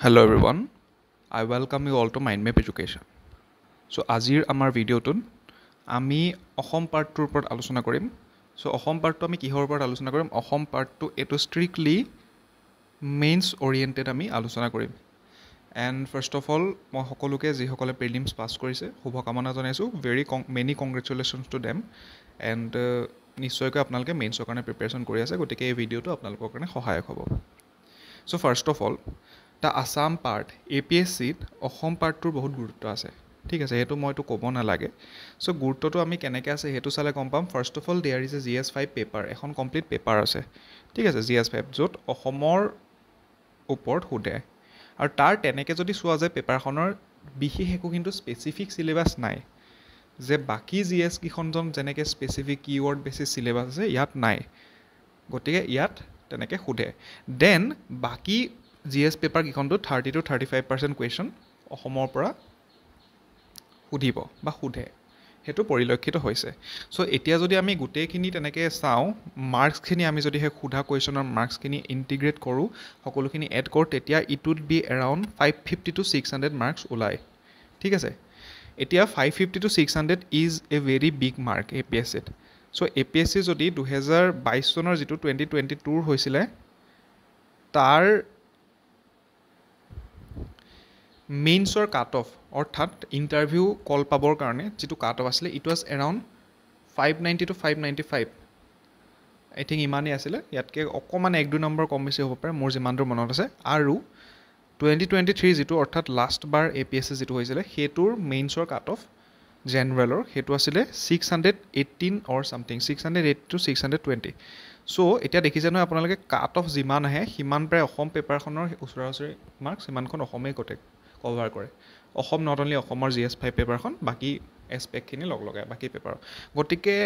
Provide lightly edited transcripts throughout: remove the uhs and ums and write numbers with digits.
Hello everyone, I welcome you all to Mindmap Education. So আজিৰ আমাৰ ভিডিঅ'টোত আমি অসম পাৰ্টটোৰ ওপৰত আলোচনা কৰিম। So অসম পাৰ্টটো আমি কিহৰ ওপৰত আলোচনা কৰিম? অসম পাৰ্টটো এইটো ষ্ট্ৰিক্টলি মেইনছ অৰিয়েণ্টেড আমি আলোচনা কৰিম। এণ্ড ফাৰ্ষ্ট অফ অল মই সকলোকে যিসকলে প্ৰিলিমছ পাছ কৰিছে শুভকামনা জনাইছোঁ। Many congratulations to them. And নিশ্চয়কৈ আপোনালোকে মেইনছৰ কাৰণে প্ৰিপেৰেশ্যন কৰি আছে, গতিকে এই ভিডিঅ'টো আপোনালোকৰ কাৰণে সহায়ক হ'ব। So' first of all the Assam part APSCত অসম পাৰ্টটোৰ বহুত গুৰুত্ব আছে, ঠিক আছে, সেইটো মইতো ক'ব নালাগে। চ' গুৰুত্বটো আমি কেনেকৈ আছে সেইটো চালে গম পাম। First of all there is a GS5 paper, এখন কমপ্লিট পেপাৰ আছে, ঠিক আছে, GS5, য'ত অসমৰ ওপৰত সোধে। আৰু তাৰ তেনেকৈ যদি চোৱা যায় পেপাৰখনৰ বিশেষ একো কিন্তু স্পেচিফিক চিলেবাছ নাই, যে বাকী GS কেইখনজন যেনেকৈ স্পেচিফিক কিৱৰ্ড বেছিছ চিলেবাছ আছে, ইয়াত নাই, গতিকে ইয়াত তেনেকৈ সোধে। দেন বাকী GS পেপাৰ কেইখনটো 30 to 35% কুৱেশ্যন অসমৰ পৰা সুধিব বা সোধে, সেইটো পৰিলক্ষিত হৈছে। চ' এতিয়া যদি আমি গোটেইখিনি তেনেকৈ চাওঁ, মাৰ্কছখিনি আমি যদি সেই সোধা কুৱেশ্যনৰ মাৰ্কছখিনি ইণ্টিগ্ৰেট কৰোঁ, সকলোখিনি এড কৰোঁ, তেতিয়া it would be around 550 to 600 marks ওলায়, ঠিক আছে। এতিয়া 550 to 600 is a very big mark APSCত। চ' APSC যদি 2022 চনৰ যিটো 2022 হৈছিলে, তাৰ মেইনছৰ কাট অফ অৰ্থাৎ ইণ্টাৰভিউ কল পাবৰ কাৰণে যিটো কাট অফ আছিলে, it was around 590 to 595, I think ইমানেই আছিলে। ইয়াতকৈ অকণমান 1-2 নম্বৰ কম বেছি হ'ব পাৰে, মোৰ যিমান দূৰ মনত আছে। আৰু 2023 যিটো অৰ্থাৎ লাষ্ট বাৰ APSC যিটো হৈছিলে, সেইটোৰ মেইনছৰ কাট অফ জেনেৰেলৰ সেইটো আছিলে 618 অৰ ছামথিং, 680 to 620। চ' এতিয়া দেখিছে নহয় আপোনালোকে, কাট অফ যিমান আহে সিমান প্ৰায় অসম পেপাৰখনৰ ওচৰা ওচৰি মাৰ্কছ সিমানখন অসমেই কভাৰ কৰে। অসম নট অনলি অসমৰ GS5 পেপাৰখন, বাকী এছপেক্টখিনি লগাই বাকী পেপাৰ। গতিকে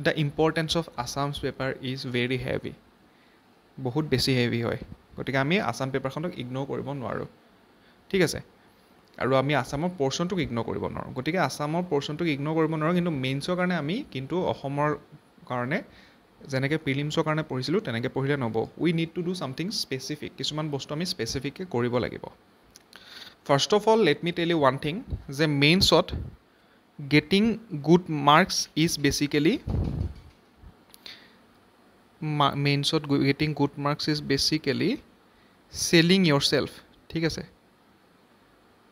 the importance of Assam's paper is very heavy, বহুত বেছি হেভি হয়। গতিকে আমি আছাম পেপাৰখনক ইগন'ৰ কৰিব নোৱাৰোঁ, ঠিক আছে। আৰু আমি আছামৰ পৰ্চনটোক ইগন'ৰ কৰিব নোৱাৰোঁ। গতিকে আছামৰ পৰ্চনটোক ইগন'ৰ কৰিব নোৱাৰোঁ, কিন্তু মেইনছৰ কাৰণে আমি কিন্তু অসমৰ কাৰণে যেনেকৈ প্ৰিলিমছৰ কাৰণে পঢ়িছিলোঁ তেনেকৈ পঢ়িলে নহ'ব। We need to do something specific, কিছুমান বস্তু আমি স্পেচিফিককৈ কৰিব লাগিব। First of all let me tell you one thing, যে মেইনছত getting good marks is basically selling yourself, ঠিক আছে।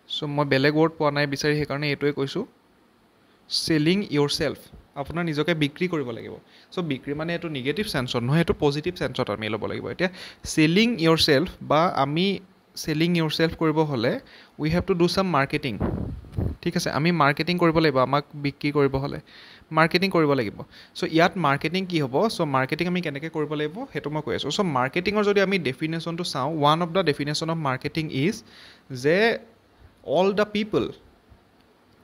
চ' মই বেলেগ ৱৰ্ড পোৱা নাই বিচাৰি, সেইকাৰণে এইটোৱে কৈছোঁ, চেলিং ইয়ৰ চেল্ফ, আপোনাৰ নিজকে বিক্ৰী কৰিব লাগিব। চ' বিক্ৰী মানে এইটো নিগেটিভ চেন্সত নহয়, এইটো পজিটিভ চেন্সত আমি ল'ব লাগিব। এতিয়া চেলিং ইয়ৰ চেল্ফ বা আমি চেলিং ইয়ৰ চেল্ফ কৰিব হ'লে we have to do some marketing, ঠিক আছে। আমি মাৰ্কেটিং কৰিব লাগিব, আমাক বিক্ৰী কৰিব হ'লে মাৰ্কেটিং কৰিব লাগিব। চ' ইয়াত মাৰ্কেটিং কি হ'ব? চ' মাৰ্কেটিং আমি কেনেকৈ কৰিব লাগিব সেইটো মই কৈ আছোঁ। চ' মাৰ্কেটিঙৰ যদি আমি ডেফিনেশ্যনটো চাওঁ, one of the definition of marketing is যে all the people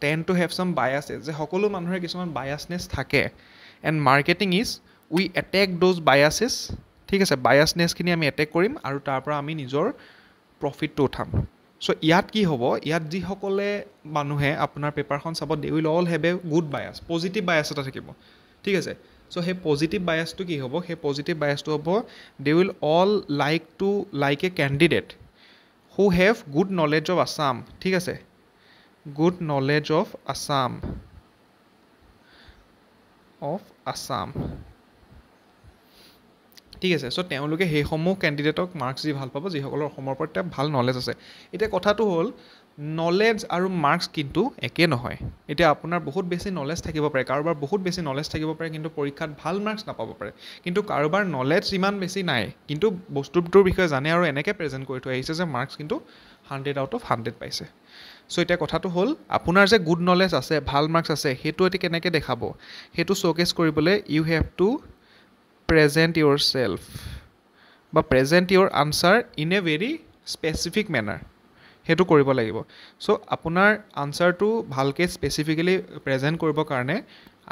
tend to have some biases, যে সকলো মানুহৰে কিছুমান বায়াছনেছ থাকে। And marketing is we attack those biases, ঠিক আছে। বায়াছনেছখিনি আমি এটেক কৰিম আৰু তাৰ পৰা আমি নিজৰ প্ৰফিটটো উঠাম। চ' ইয়াত কি হ'ব, ইয়াত যিসকলে মানুহে আপোনাৰ পেপাৰখন চাব, they will all have a good bias, positive bias এটা থাকিব, ঠিক আছে। চ' সেই পজিটিভ বায়াছটো কি হ'ব? সেই পজিটিভ বায়াছটো হ'ব, they will all like a candidate who have good knowledge of Assam, ঠিক আছে, good knowledge of Assam, ঠিক আছে। চ' তেওঁলোকে সেইসমূহ কেণ্ডিডেটক মাৰ্কছ দি ভাল পাব যিসকলৰ অসমৰ ওপৰত ভাল নলেজ আছে। এতিয়া কথাটো হ'ল, নলেজ আৰু মাৰ্কছ কিন্তু একে নহয়। এতিয়া আপোনাৰ বহুত বেছি নলেজ থাকিব পাৰে, কাৰোবাৰ বহুত বেছি নলেজ থাকিব পাৰে, কিন্তু পৰীক্ষাত ভাল মাৰ্কছ নাপাব পাৰে। কিন্তু কাৰোবাৰ নলেজ ইমান বেছি নাই, কিন্তু বস্তুটোৰ বিষয়ে জানে আৰু এনেকৈ প্ৰেজেণ্ট কৰি থৈ আহিছে যে মাৰ্কছ কিন্তু 100 out of 100 পাইছে। চ' এতিয়া কথাটো হ'ল, আপোনাৰ যে গুড নলেজ আছে, ভাল মাৰ্কছ আছে, সেইটো এতিয়া কেনেকৈ দেখাব? সেইটো শ্ব'কেছ কৰিবলৈ you have to present yourself বা present your answer in a very specific manner, সেইটো কৰিব লাগিব। চ' আপোনাৰ আনচাৰটো ভালকৈ স্পেচিফিকেলি প্ৰেজেণ্ট কৰিবৰ কাৰণে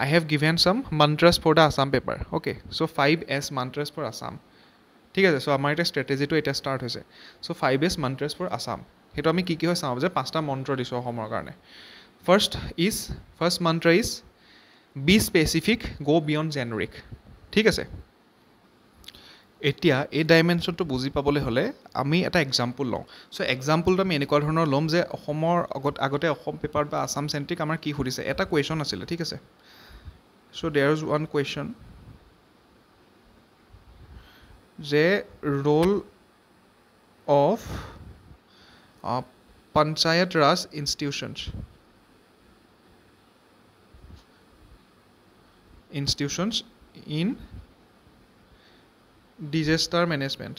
I have given some mantras for the Assam paper, okay. So' 5S mantras for Assam, ঠিক আছে। চ' আমাৰ এতিয়া ষ্ট্ৰেটেজিটো এতিয়া ষ্টাৰ্ট হৈছে। চ' 5S মন্ত্ৰাছ ফৰ আছাম, সেইটো আমি কি হয় চাওঁ, যে 5টা মন্ত্ৰ দিছোঁ অসমৰ কাৰণে। ফাৰ্ষ্ট মন্ত্ৰ ইজ বি স্পেচিফিক, গ' বিয়ণ্ড জেনেৰিক, ঠিক আছে। এতিয়া এই ডাইমেনশ্যনটো বুজি পাবলৈ হ'লে আমি এটা এক্সাম্পল লওঁ চ' এক্সাম্পলটো আমি এনেকুৱা ধৰণৰ ল'ম যে অসমৰ আগতে অসম পেপাৰত বা আছাম চেণ্ট্ৰিক আমাৰ কি সুধিছে এটা কুৱেশ্যন আছিলে ঠিক আছে চ' দেয়াৰ ইজ ওৱান কুৱেশ্যন যে roll of panchayat Raj institutions in disaster management.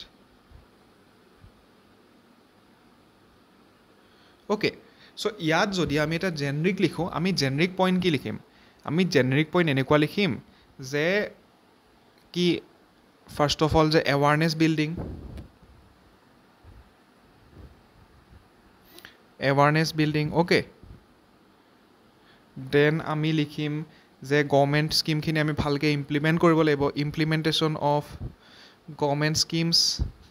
Okay, so ইয়াত যদি আমি এটা জেনেৰিক লিখোঁ আমি জেনেৰিক পইণ্ট কি লিখিম আমি জেনেৰিক পইণ্ট এনেকুৱা লিখিম যে কি ফাৰ্ষ্ট অফ অল যে এৱাৰনেছ বিল্ডিং অ'কে দেন আমি লিখিম যে গভৰ্ণমেণ্ট স্কিমখিনি আমি ভালকৈ ইমপ্লিমেণ্ট কৰিব লাগিব implementation of government schemes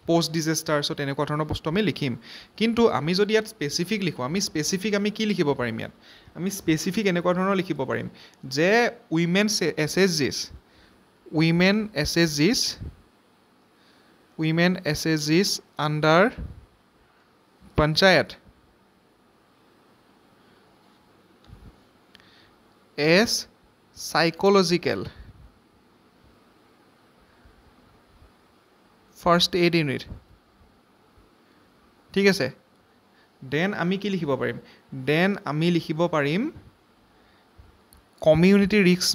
post disaster so' তেনেকুৱা ধৰণৰ বস্তু আমি লিখিম কিন্তু আমি যদি ইয়াত স্পেচিফিক লিখোঁ আমি কি লিখিব পাৰিম ইয়াত আমি স্পেচিফিক এনেকুৱা ধৰণৰ লিখিব পাৰিম যে women SSGs under panchayat as psychological first aid unit ঠিক আছে দেন আমি কি লিখিব পাৰিম কমিউনিটি ৰিস্ক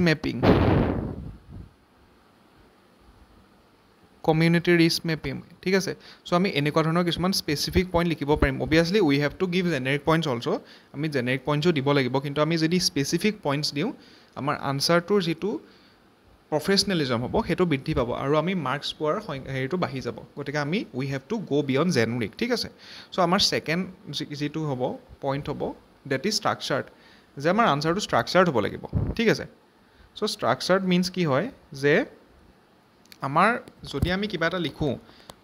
মেপিং ঠিক আছে চ' আমি এনেকুৱা ধৰণৰ কিছুমান স্পেচিফিক পইণ্ট লিখিব পাৰিম obviously we have to give generic points also' আমি জেনেৰিক পইণ্টছো দিব লাগিব কিন্তু আমি যদি স্পেচিফিক পইণ্টছ দিওঁ আমাৰ আনচাৰটোৰ যিটো প্ৰফেচনেলিজম হ'ব সেইটো বৃদ্ধি পাব আৰু আমি মাৰ্কছ পোৱাৰ হেৰিটো বাঢ়ি যাব গতিকে আমি উই হেভ টু গ' বিয়ণ্ড জেনেৰিক ঠিক আছে চ' আমাৰ ছেকেণ্ড যিটো হ'ব পইণ্ট হ'ব ডেট ইজ ষ্ট্ৰাকচাৰ্ড যে আমাৰ আনচাৰটো ষ্ট্ৰাকচাৰ্ড হ'ব লাগিব ঠিক আছে চ' ষ্ট্ৰাকচাৰ্ড মিনছ কি হয় যে আমাৰ যদি আমি কিবা এটা লিখোঁ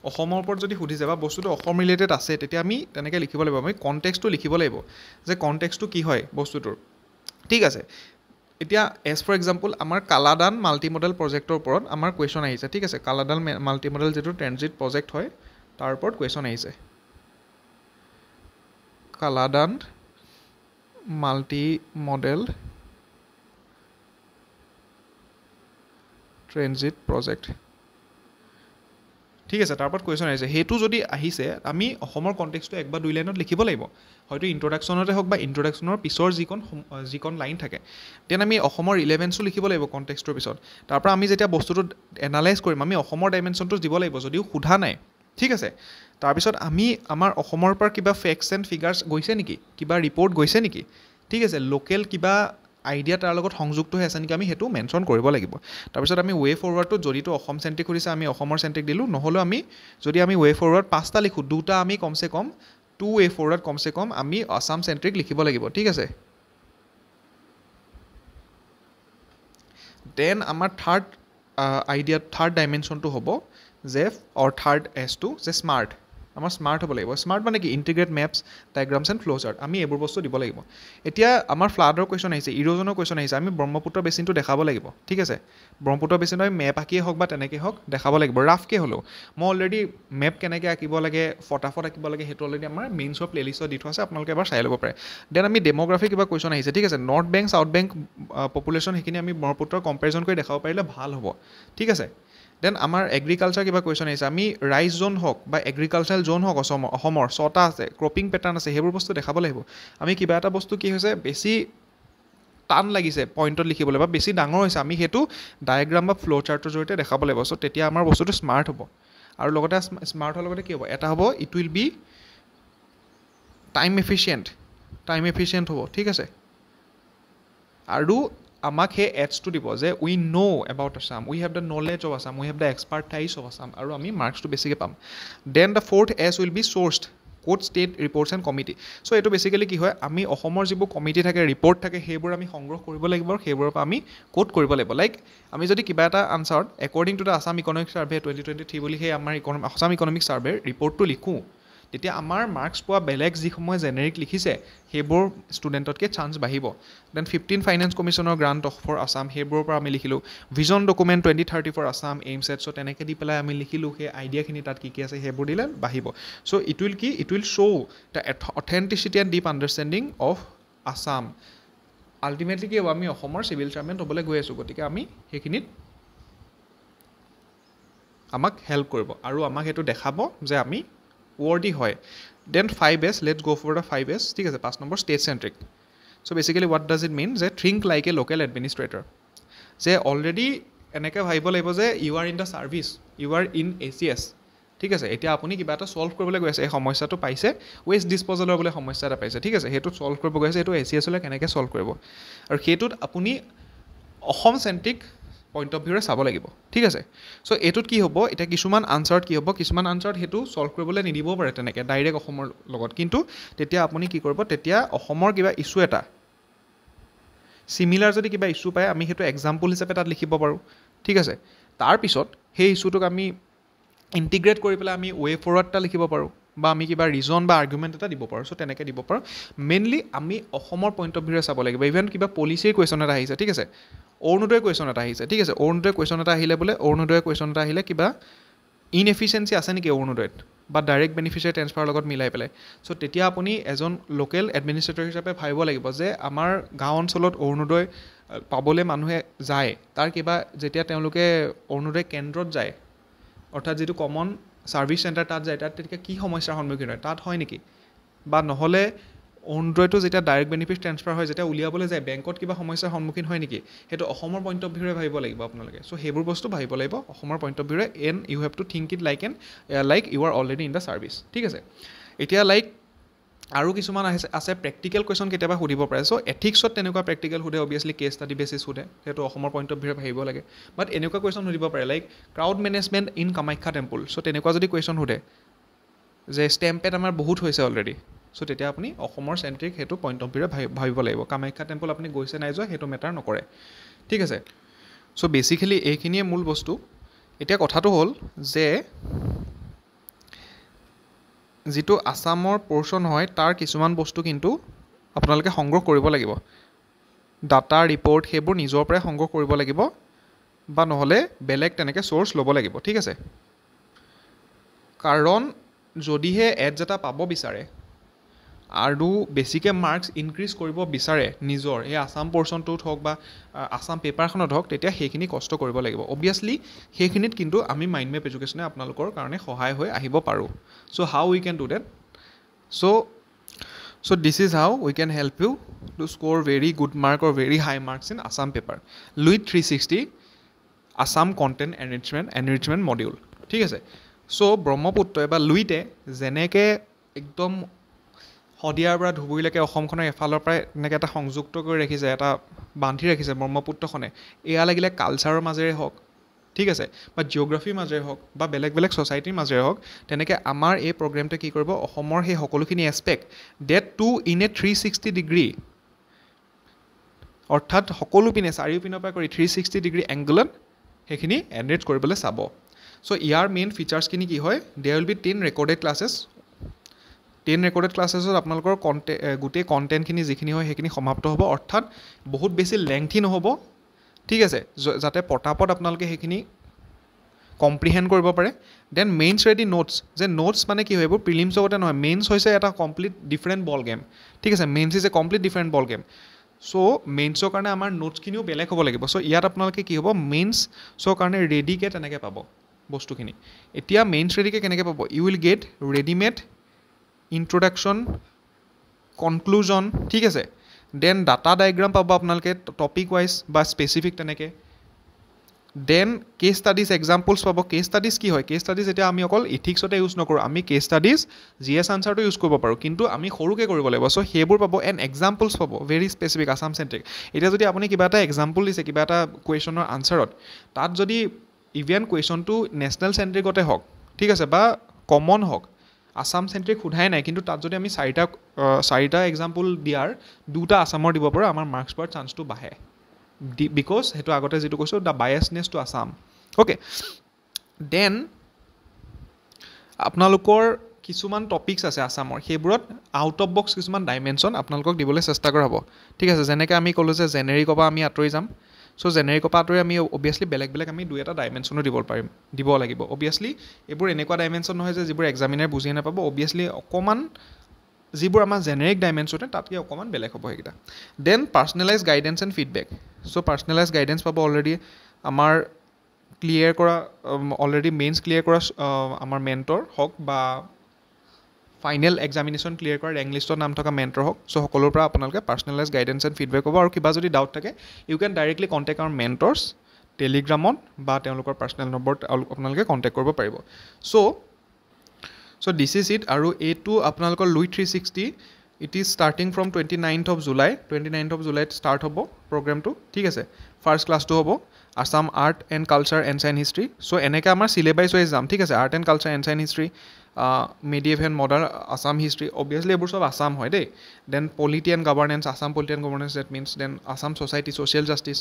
অসমৰ ওপৰত যদি সুধিছে বা বস্তুটো অসম ৰিলেটেড আছে তেতিয়া আমি তেনেকৈ লিখিব লাগিব আমি কণ্টেক্সটো লিখিব লাগিব যে কণ্টেক্সটো কি হয় বস্তুটোৰ ঠিক আছে এতিয়া এজ ফৰ এক্সাম্পল আমাৰ কালাদান মাল্টি মডেল প্ৰজেক্টৰ ওপৰত আমাৰ কুৱেশ্যন আহিছে ঠিক আছে কালাদান মাল্টি মডেল যিটো ট্ৰেনজিট প্ৰজেক্ট হয় তাৰ ওপৰত কুৱেশ্যন আহিছে Kaladan multi model transit project ঠিক আছে তাৰ ওপৰত কুৱেশ্যন আহিছে সেইটো যদি আহিছে আমি অসমৰ কণ্টেক্সটো এক বা দুই লাইনত লিখিব লাগিব হয়তো ইণ্ট্ৰডাকশ্যনতে হওক বা ইণ্ট্ৰডাকশ্যনৰ পিছৰ যিকণ লাইন থাকে দেন আমি অসমৰ ৰিলেভেঞ্চো লিখিব লাগিব কণ্টেক্সটোৰ পিছত তাৰপৰা আমি যেতিয়া বস্তুটো এনালাইজ কৰিম আমি অসমৰ ডাইমেনশ্যনটো দিব লাগিব যদিও সোধা নাই ঠিক আছে তাৰপিছত আমি আমাৰ অসমৰ পৰা কিবা ফেক্টছ এণ্ড ফিগাৰ্ছ গৈছে নেকি কিবা ৰিপৰ্ট গৈছে নেকি ঠিক আছে লোকেল কিবা আইডিয়া তাৰ লগত সংযুক্ত হৈ আছে নেকি আমি সেইটো মেনশ্যন কৰিব লাগিব তাৰপিছত আমি ৱে ফৰৱাৰ্ডটো যদিতো অসম চেণ্ট্ৰিক সুধিছে আমি অসমৰ চেণ্ট্ৰিক দিলোঁ নহ'লেও আমি যদি আমি ৱে ফৰৱাৰ্ড 5টা লিখোঁ 2টা আমি কমচে কম 2 ৱে ফৰৱাৰ্ড কমচে কম আমি আছাম চেণ্ট্ৰিক লিখিব লাগিব ঠিক আছে দেন আমাৰ থাৰ্ড ডাইমেনশ্যনটো হ'ব যে থাৰ্ড এছটো যে স্মাৰ্ট আমাৰ স্মাৰ্ট হ'ব লাগিব স্মাৰ্ট মানে কি ইণ্টিগ্ৰেট মেপছ ডায়েগ্ৰামছ এণ্ড ফ্ল' চাৰ্ট আমি এইবোৰ বস্তু দিব লাগিব এতিয়া আমাৰ ফ্লাডৰ কুৱেশ্যন আহিছে ইৰ'জনৰ কুৱেশ্যন আহিছে আমি ব্ৰহ্মপুত্ৰ বেচিনটো দেখাব লাগিব ঠিক আছে ব্ৰহ্মপুত্ৰ বেচিনটো আমি মেপ আঁকিয়ে হওক বা তেনেকৈ হওক দেখাব লাগিব ৰাফকৈ হ'লেও মই অলৰেডি মেপ কেনেকৈ আঁকিব লাগে ফটাফট আঁকিব লাগে সেইটো অলৰেডি আমাৰ মেইনছৰ প্লেলিষ্টত দি থোৱা আছে আপোনালোকে এবাৰ চাই ল'ব পাৰে দেন আমি ডেম'গ্ৰাফি কিবা কুৱেশ্যন আহিছে ঠিক আছে north bank south bank population সেইখিনি আমি ব্ৰহ্মপুত্ৰৰ কম্পেৰিজন কৰি দেখাব পাৰিলে ভাল হ'ব ঠিক আছে দেন আমাৰ এগ্ৰিকালচাৰ কিবা কুৱেশ্যন আহিছে আমি ৰাইচ জ'ন হওক বা এগ্ৰিকালচাৰেল জ'ন হওক অসমৰ 6টা আছে ক্ৰপিং পেটাৰ্ণ আছে সেইবোৰ বস্তু দেখাব লাগিব আমি কিবা এটা বস্তু কি হৈছে বেছি টান লাগিছে পইণ্টত লিখিবলৈ বা বেছি ডাঙৰ হৈছে আমি সেইটো ডায়েগ্ৰাম বা ফ্ল' চাৰ্টৰ জৰিয়তে দেখাব লাগিব চ' তেতিয়া আমাৰ বস্তুটো স্মাৰ্ট হ'ব আৰু লগতে স্মাৰ্ট হোৱাৰ লগতে কি হ'ব এটা হ'ব it will be time efficient হ'ব ঠিক আছে আৰু আমাক সেই এডছটো দিব যে we know' about Assam we have the knowledge of Assam we have the expertise of Assam আৰু আমি মাৰ্কছটো বেছিকৈ পাম then the fourth S will be sourced quote state reports and committee so' এইটো বেছিকেলি কি হয় আমি অসমৰ যিবোৰ কমিটি থাকে ৰিপৰ্ট থাকে সেইবোৰ আমি সংগ্ৰহ কৰিব লাগিব আৰু সেইবোৰৰ পৰা আমি ক'ড কৰিব লাগিব লাইক আমি যদি কিবা এটা আনচাৰত according to the Assam economic survey 2023 বুলি সেই আমাৰ আছাম ইকনমিক ছাৰ্ভেৰ ৰিপৰ্টটো লিখোঁ তেতিয়া আমাৰ মাৰ্কছ পোৱা বেলেগ যিসমূহে জেনেৰিক লিখিছে সেইবোৰ ষ্টুডেণ্টতকৈ চান্স বাঢ়িব দেন 15 ফাইনেন্স কমিশ্যনৰ গ্ৰাণ্ট ফৰ আছাম সেইবোৰৰ পৰা আমি লিখিলোঁ ভিজন ডকুমেণ্ট 2030 ফৰ আছাম এইমছেট চ' তেনেকৈ দি পেলাই আমি লিখিলোঁ সেই আইডিয়াখিনি তাত কি আছে সেইবোৰ দিলে বাঢ়িব so' it will show' the authenticity and deep understanding of Assam ultimately কি হ'ব আমি অসমৰ চিভিল ছাৰ্ভেণ্ট হ'বলৈ গৈ আছোঁ গতিকে আমি সেইখিনিত আমাক হেল্প কৰিব আৰু আমাক সেইটো দেখাব যে আমি ৱৰ্ডি হয় then 5S let's go' for the 5S ঠিক আছে 5 number state centric so' basically what does it mean যে think like a local administrator যে অলৰেডি এনেকৈ ভাবিব লাগিব যে you are in the service you are in ACS ঠিক আছে এতিয়া আপুনি কিবা এটা ছল্ভ কৰিবলৈ গৈ আছে এই সমস্যাটো পাইছে ৱেষ্ট ডিছপ'জেলৰ বোলে সমস্যা এটা পাইছে ঠিক আছে সেইটো ছল্ভ কৰিব গৈ আছে সেইটো ACSলৈ কেনেকৈ ছল্ভ কৰিব আৰু সেইটোত আপুনি অসম চেণ্ট্ৰিক পইণ্ট অফ ভিউৰে চাব লাগিব ঠিক আছে চ' এইটোত কি হ'ব এতিয়া কিছুমান আনচাৰত কি হ'ব কিছুমান আনচাৰত সেইটো ছল্ভ কৰিবলৈ নিদিবও পাৰে তেনেকৈ ডাইৰেক্ট অসমৰ লগত কিন্তু তেতিয়া আপুনি কি কৰিব তেতিয়া অসমৰ কিবা ইছ্যু এটা চিমিলাৰ যদি কিবা ইছ্যু পায় আমি সেইটো এক্সাম্পল হিচাপে তাত লিখিব পাৰোঁ ঠিক আছে তাৰপিছত সেই ইছ্যুটোক আমি ইণ্টিগ্ৰেট কৰি পেলাই আমি ৱে ফৰৱাৰ্ড এটা লিখিব পাৰোঁ বা আমি কিবা ৰিজন বা আৰ্গুমেণ্ট এটা দিব পাৰোঁ চ' তেনেকৈ দিব পাৰোঁ মেইনলি আমি অসমৰ পইণ্ট অফ ভিউৰে চাব লাগিব ইভেন কিবা পলিচিৰ কুৱেশ্যন এটা আহিছে ঠিক আছে অৰুণোদয় কুৱেশ্যন এটা আহিছে ঠিক আছে অৰুণোদয় কুৱেশ্যন এটা আহিলে বোলে অৰুণোদয় কুৱেশ্যন এটা আহিলে কিবা ইনএফিচিয়েঞ্চি আছে নেকি অৰুণোদয়ত বা ডাইৰেক্ট বেনিফিচিয়াৰী ট্ৰেন্সফাৰৰ লগত মিলাই পেলাই চ' তেতিয়া আপুনি এজন লোকেল এডমিনিষ্ট্ৰেটৰ হিচাপে ভাবিব লাগিব যে আমাৰ গাঁও অঞ্চলত অৰুণোদয় পাবলৈ মানুহে যায় তাৰ কিবা যেতিয়া তেওঁলোকে অৰুণোদয় কেন্দ্ৰত যায় অৰ্থাৎ যিটো কমন ছাৰ্ভিচ চেণ্টাৰ তাত যায় তাত তেতিয়া কি সমস্যাৰ সন্মুখীন হয় তাত হয় নেকি বা নহ'লে অৰুণোদয়টো যেতিয়া ডাইৰেক্ট বেনিফিট ট্ৰেন্সফাৰ হয় যেতিয়া উলিয়াবলৈ যায় বেংকত কিবা সমস্যাৰ সন্মুখীন হয় নেকি সেইটো অসমৰ পইণ্ট অফ ভিউৰে ভাবিব লাগিব আপোনালোকে চ' সেইবোৰ বস্তু ভাবিব লাগিব অসমৰ পইণ্ট অফ ভিউৰে and you have to think it like you are already in the service ঠিক আছে এতিয়া লাইক আৰু কিছুমান আছে প্ৰেক্টিকেল কুৱেশ্যন কেতিয়াবা সুধিব পাৰে চ' এথিক্সত তেনেকুৱা প্ৰেক্টিকেল সোধে অভিয়াছলি কেছ ষ্টাডি বেচিছ সোধে সেইটো অসমৰ পইণ্ট অফ ভিউৰে ভাবিব লাগে বাট এনেকুৱা কুৱেশ্যন সুধিব পাৰে like crowd management in Kamakhya temple so' তেনেকুৱা যদি কুৱেশ্যন সোধে যে ষ্টেম্পেড আমাৰ বহুত হৈছে অলৰেডি চ' তেতিয়া আপুনি অসমৰ চেণ্ট্ৰিক সেইটো পইণ্ট অফ ভিউৰে ভাবিব লাগিব কামাখ্যা টেম্পল আপুনি গৈছে নাই যোৱা সেইটো মেটাৰ নকৰে ঠিক আছে চ' বেচিকেলি এইখিনিয়ে মূল বস্তু এতিয়া কথাটো হ'ল যে যিটো আছামৰ পৰ্চন হয় তাৰ কিছুমান বস্তু কিন্তু আপোনালোকে সংগ্ৰহ কৰিব লাগিব ডাটা ৰিপৰ্ট সেইবোৰ নিজৰ পৰাই সংগ্ৰহ কৰিব লাগিব বা নহ'লে বেলেগ তেনেকৈ চ'ৰ্চ ল'ব লাগিব ঠিক আছে কাৰণ যদিহে এডছ এটা পাব বিচাৰে আৰু বেছিকৈ মাৰ্কছ ইনক্ৰিজ কৰিব বিচাৰে নিজৰ এই আছাম পৰ্চনটোত হওক বা আছাম পেপাৰখনত হওক তেতিয়া সেইখিনি কষ্ট কৰিব লাগিব অবভিয়াছলি সেইখিনিত কিন্তু আমি মাইণ্ড মেপ এডুকেশ্যনে আপোনালোকৰ কাৰণে সহায় হৈ আহিব পাৰোঁ so' how we can do that so' this is how we can help you to score very good mark or very high marks in Assam paper Luit 360 Assam content enrichment module ঠিক আছে চ' ব্ৰহ্মপুত্ৰই বা লুইতে যেনেকৈ একদম শদিয়াৰ পৰা ধুবুৰীলৈকে অসমখনৰ এফালৰ পৰাই এনেকৈ এটা সংযুক্ত কৰি ৰাখিছে এটা বান্ধি ৰাখিছে ব্ৰহ্মপুত্ৰখনে এয়া লাগিলে কালচাৰৰ মাজেৰে হওক ঠিক আছে বা জিঅ'গ্ৰাফিৰ মাজেৰে হওক বা বেলেগ বেলেগ ছ'চাইটিৰ মাজেৰে হওক তেনেকৈ আমাৰ এই প্ৰগ্ৰেমটোৱে কি কৰিব অসমৰ সেই সকলোখিনি aspect that too in a 360 degree অৰ্থাৎ সকলো পিনে চাৰিওপিনৰ পৰা কৰি 360 ডিগ্ৰী এংগলত সেইখিনি এনৰিচ কৰিবলৈ চাব চ' ইয়াৰ মেইন ফিচাৰ্ছখিনি কি হয় there will be 10 recorded classes 10 recorded ক্লাছেছত আপোনালোকৰ গোটেই কণ্টেণ্টখিনি যিখিনি হয় সেইখিনি সমাপ্ত হ'ব অৰ্থাৎ বহুত বেছি লেংথি নহ'ব ঠিক আছে যাতে পটাপট আপোনালোকে সেইখিনি কম্প্ৰিহেণ্ড কৰিব পাৰে দেন মেইনছ ৰেডি নোটছ যে নোটছ মানে কি হয় এইবোৰ প্ৰিলিমছ লগতে নহয় মেইনছ হৈছে এটা কমপ্লিট ডিফাৰেণ্ট বল গেম ঠিক আছে mains is a complete different ball game so' মেইনছৰ কাৰণে আমাৰ নোটছখিনিও বেলেগ হ'ব লাগিব চ' ইয়াত আপোনালোকে কি হ'ব মেইনছৰ কাৰণে ৰেডিকৈ তেনেকৈ পাব বস্তুখিনি এতিয়া মেইনছ ৰেডিকৈ কেনেকৈ পাব you will get readymade introduction conclusion ঠিক আছে দেন ডাটা ডায়েগ্ৰাম পাব আপোনালোকে টপিক ৱাইজ বা স্পেচিফিক তেনেকৈ দেন কেছ ষ্টাডিজ এক্সাম্পলছ পাব কেছ ষ্টাডিজ কি হয় কেছ ষ্টাডিজ এতিয়া আমি অকল ইথিক্সতে ইউজ নকৰোঁ আমি কেছ ষ্টাডিজ GS আনচাৰটো ইউজ কৰিব পাৰোঁ কিন্তু আমি সৰুকৈ কৰিব লাগিব চ' সেইবোৰ পাব এণ্ড এক্সাম্পলছ পাব ভেৰি স্পেচিফিক আছাম চেণ্ট্ৰিক এতিয়া যদি আপুনি কিবা এটা এক্সাম্পল দিছে কিবা এটা কুৱেশ্যনৰ আনচাৰত তাত যদি ইভেন কুৱেশ্যনটো নেশ্যনেল চেণ্ট্ৰিকতে হওক ঠিক আছে বা কমন হওক আছাম চেণ্ট্ৰিক সোধাই নাই কিন্তু তাত যদি আমি চাৰিটা এক্সাম্পল দিয়াৰ দুটা আছামৰ দিব পাৰোঁ আমাৰ মাৰ্কছ পোৱাৰ চান্সটো বাঢ়ে বিকজ সেইটো আগতে যিটো কৈছোঁ the biasness to Assam okay then আপোনালোকৰ কিছুমান টপিকছ আছে আছামৰ সেইবোৰত আউট অফ বক্স কিছুমান ডাইমেনশ্যন আপোনালোকক দিবলৈ চেষ্টা কৰা হ'ব ঠিক আছে যেনেকৈ আমি ক'লোঁ যে জেনেৰিকৰ পৰা আমি আঁতৰি যাম চ' জেনেৰিকৰ পৰা আঁতৰি আমি অভিয়াছলি বেলেগ বেলেগ আমি দুই এটা ডাইমেনশ্যনো দিব লাগিব অভিয়াছলি এইবোৰ এনেকুৱা ডাইমেনশ্যন নহয় যে যিবোৰ এক্সামিনাৰ বুজিয়ে নাপাব অভিয়াছলি অকণমান যিবোৰ আমাৰ জেনেৰিক ডাইমেনশ্যনে তাতকৈ অকণমান বেলেগ হ'ব সেইকেইটা then personalise guidance and feedback so' personalise guidance পাব অলৰেডি আমাৰ ক্লিয়াৰ কৰা অলৰেডি মেইনছ ক্লিয়াৰ কৰা আমাৰ মেণ্টৰ হওক বা ফাইনেল এক্সামিনেশ্যন ক্লিয়াৰ কৰা ৰেংক লিষ্টত নাম থকা মেণ্টৰ হওক চ' সকলোৰ পৰা আপোনালোকে পাৰ্চনেলাইজ গাইডেন্স এণ্ড ফিডবেক পাব আৰু কিবা যদি ডাউট থাকে ইউ কেন ডাইৰেক্টলি কণ্টেক্ট আৱাৰ মেণ্টৰ্ছ টেলিগ্ৰামত বা তেওঁলোকৰ পাৰ্চনেল নম্বৰত আপোনালোকে কণ্টেক্ট কৰিব পাৰিব চ' দিছ ইজ ইট আৰু এইটো আপোনালোকৰ Luit 360 it is starting from 29th of July 29th of July start হ'ব প্ৰগ্ৰেমটো ঠিক আছে ফাৰ্ষ্ট ক্লাছটো হ'ব Assam art and culture ancient history so' এনেকৈ আমাৰ চিলেবাছ ৱাইজ যাম ঠিক আছে art and culture ancient history medieval and modern Assam history obviously এইবোৰ চব আছাম হয় দেই then polity and governance Assam polity and governance that means then Assam society social justice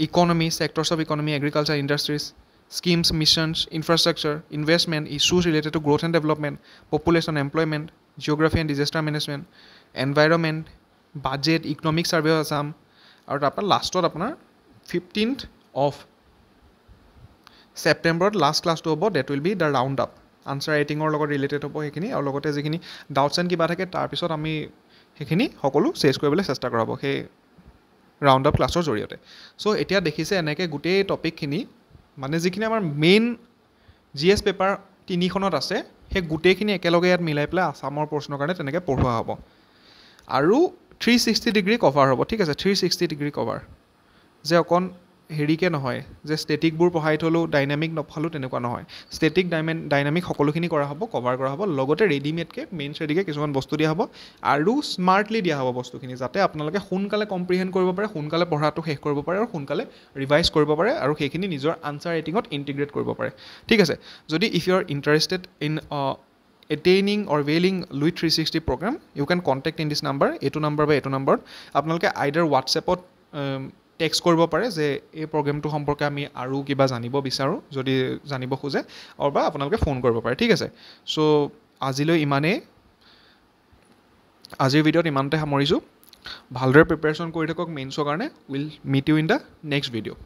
economy চেক্টৰ্ছ of economy agriculture industries schemes, missions, infrastructure, investment, issues related to growth and development, population, employment, geography and disaster management, environment, budget, economic survey of Assam, আৰু তাৰপৰা লাষ্টত আপোনাৰ 15th of September last ক্লাছটো হ'ব that will be the round up answer ৰাইটিঙৰ লগত related হ'ব সেইখিনি আৰু লগতে যিখিনি ডাউটছ এণ্ড কিবা থাকে তাৰপিছত আমি সেইখিনি সকলো চেছ কৰিবলৈ চেষ্টা কৰা হ'ব সেই ৰাউণ্ড আপ ক্লাছৰ জৰিয়তে চ' এতিয়া দেখিছে এনেকৈ গোটেই টপিকখিনি মানে যিখিনি আমাৰ মেইন জি এছ পেপাৰ 3খনত আছে সেই গোটেইখিনি একেলগে ইয়াত মিলাই পেলাই আছামৰ প্ৰশ্নৰ কাৰণে তেনেকৈ পঢ়োৱা হ'ব আৰু 360 ডিগ্ৰী কভাৰ হ'ব ঠিক আছে 360 ডিগ্ৰী কভাৰ যে অকণ হেৰিকৈ নহয় যে ষ্টেটিকবোৰ পঢ়াই থ'লোঁ ডাইনামিক নপঢ়ালোঁ তেনেকুৱা নহয় ষ্টেটিক ডাইনামিক সকলোখিনি কৰা হ'ব কভাৰ কৰা হ'ব লগতে ৰেডিমেডকৈ মেইনছ ৰেডিকৈ কিছুমান বস্তু দিয়া হ'ব আৰু স্মাৰ্টলি দিয়া হ'ব বস্তুখিনি যাতে আপোনালোকে সোনকালে কম্প্ৰিহেণ্ড কৰিব পাৰে সোনকালে পঢ়াটো শেষ কৰিব পাৰে আৰু সোনকালে ৰিভাইজ কৰিব পাৰে আৰু সেইখিনি নিজৰ আনচাৰ ৰাইটিঙত ইণ্টিগ্ৰেট কৰিব পাৰে ঠিক আছে যদি if you are interested in attaining or availing Louis 360 program you can contact in this number এইটো নম্বৰ বা এইটো নম্বৰত আপোনালোকে আইডাৰ হোৱাটছএপত টেক্সট কৰিব পাৰে যে এই প্ৰগ্ৰেমটো সম্পৰ্কে আমি আৰু কিবা জানিব বিচাৰোঁ যদি জানিব খোজে বা আপোনালোকে ফোন কৰিব পাৰে ঠিক আছে চ' আজিলৈ ইমানেই আজিৰ ভিডিঅ'ত ইমানতে সামৰিছোঁ ভালদৰে প্ৰিপেৰেশ্যন কৰি থাকক মেইনছৰ কাৰণে will meet you in the next video'